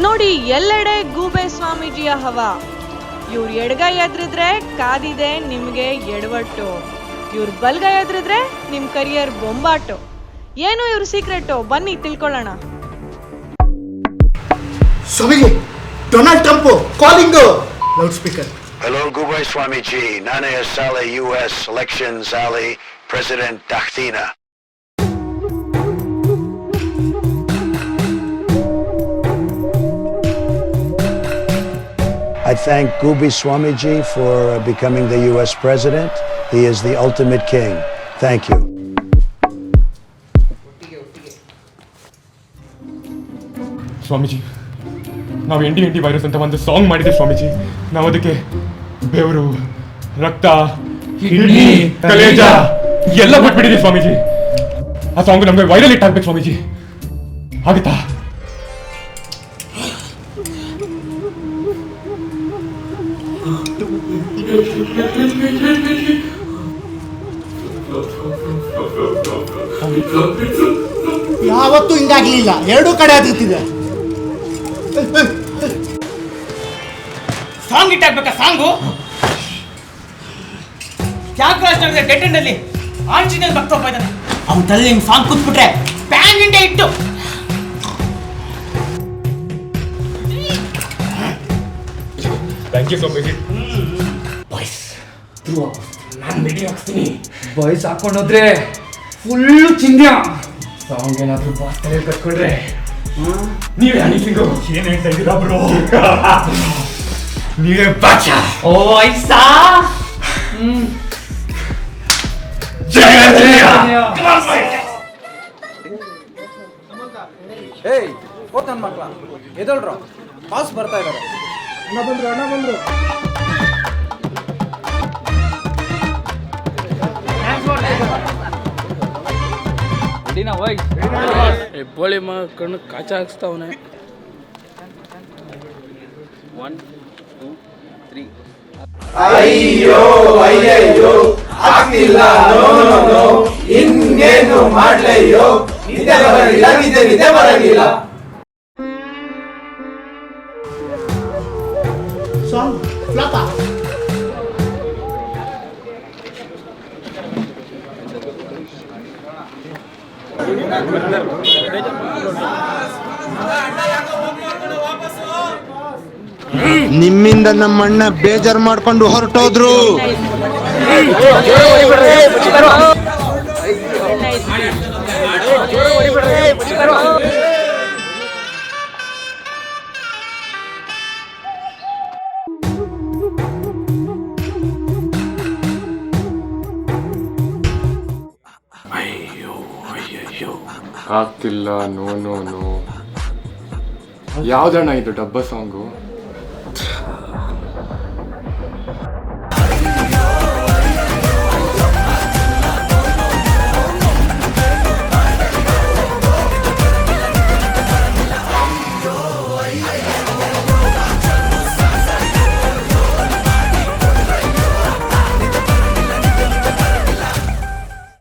ನೋಡಿ ಎಲ್ಲೆಡೆ ಗೂಬೆ ಸ್ವಾಮೀಜಿಯ ಹವಾ. ಇವ್ರ ಎಡಗೈ ಎದ್ರಿದ್ರೆ ಕಾದಿದೆ ನಿಮ್ಗೆ ಎಡವಟ್ಟು, ಇವ್ರ ಬಲ್ಗೈ ಎದ್ರಿದ್ರೆ ನಿಮ್ ಕರಿಯರ್ ಬೊಂಬಾಟು. ಏನು ಇವ್ರ ಸೀಕ್ರೆಟು, ಬನ್ನಿ ತಿಳ್ಕೊಳ್ಳೋಣ. Swamiji, Donald Trump calling loud speaker. Hello, Gubay Swamiji. Nane Asale U.S. Elections Ali President Dakhtina. I thank Gubi Swamiji for becoming the U.S. President. He is the ultimate king. Thank you. Swamiji, ನಾವು ND virus ಅಂತ ಒಂದು song ಮಾಡಿದ್ದೆ ಸ್ವಾಮೀಜಿ. ನಾವು ಅದಕ್ಕೆ ಬೆವರು, ರಕ್ತ, kidney, ಕಲೇಜ ಎಲ್ಲ ಬಿಟ್ಬಿಟ್ಟಿದ್ದೀವಿ ಸ್ವಾಮೀಜಿ. ಆ ಸಾಂಗ್ ನಮಗೆ ವೈರಲ್ ಹಿಟ್ ಆಗ್ಬೇಕು ಸ್ವಾಮೀಜಿ. ಆಗುತ್ತಾ? ಯಾವತ್ತೂ ಹಿಂಗಾಗ್ಲಿಲ್ಲ, ಎರಡೂ ಕಡೆ ಆಗುತ್ತಿದೆ. ಸಾಂಗ್ ಇಟ್ಟಾಗ್ಬೇಕಾ? ಸಾಂಗು ತ್ಯಾಗರಾಜನಗರ ಡೆಡ್ ಎಂಡ್ ಅಲ್ಲಿ ಆಂಜನೇಯ ಭಕ್ತ ಒಬ್ಬ ಇದ್ದಾನೆ. ಅವನ ತಲೆ ಹಿಂಗ್ ಸಾಂಗ್ ಕೂತ್ಬಿಟ್ರೆ ಪ್ಯಾನ್ ಇಂಡಿಯಾ ಇಟ್ಟು. ಥ್ಯಾಂಕ್ ಯು ಸ್ವಾಮೀಜಿ. ಬಾಯ್ಸ್, ನಾನು ರೆಡಿ ಆಗ್ತೀನಿ. ಬಾಯ್ಸ್ ಹಾಕೊಂಡೋದ್ರೆ ಫುಲ್ಲು ಚಿಂದ್ಯ. ಸಾಂಗ್ ಏನಾದ್ರು ಬಾಸ್ ತಲೆ ಕಟ್ಕೊಂಡ್ರೆ ನೀವೇ ಅನಿಸಿಂಗು ಏನ್ ಹೇಳ್ತಾ ಇದ್ದೀರಾ ಬ್ರೋ? ನೀವೇ ಬಾಚ. ಓ ಐಸಾ. ಏಯ್ ಓ ನನ್ನ ಮಕ್ಕಳ ಎದಳ್ರು, ಬಾಸ್ ಬರ್ತಾ ಇದ್ದಾರೆ. ಅಣ್ಣ ಬಂದ್ರು. ಹೆಬ್ಬಾಳಿ ಕಣ್ಣು ಕಾಚ ಹಾಕ್ಸ್ತಾವನೆ. 1 2 3. ಅಯ್ಯೋ ಅಯ್ಯಯ್ಯೋ ಆಗ್ತಿಲ್ಲ, ನೋ ಇನ್ನೇನು ಮಾಡ್ಲಯ್ಯೋ, ನಿದ್ದೆ ಬರಂಗಿಲ್ಲ. ಸಾಂಗ್ ಫ್ಲಾಪ. ನಿಮ್ಮಿಂದ ನಮ್ಮಣ್ಣ ಬೇಜಾರು ಮಾಡ್ಕೊಂಡು ಹೊರಟೋದ್ರು. ಆಗ್ತಿಲ್ಲ, ನೋ. ಯಾವ್ದಣ್ಣ ಇದು ಡಬ್ಬ ಸಾಂಗು?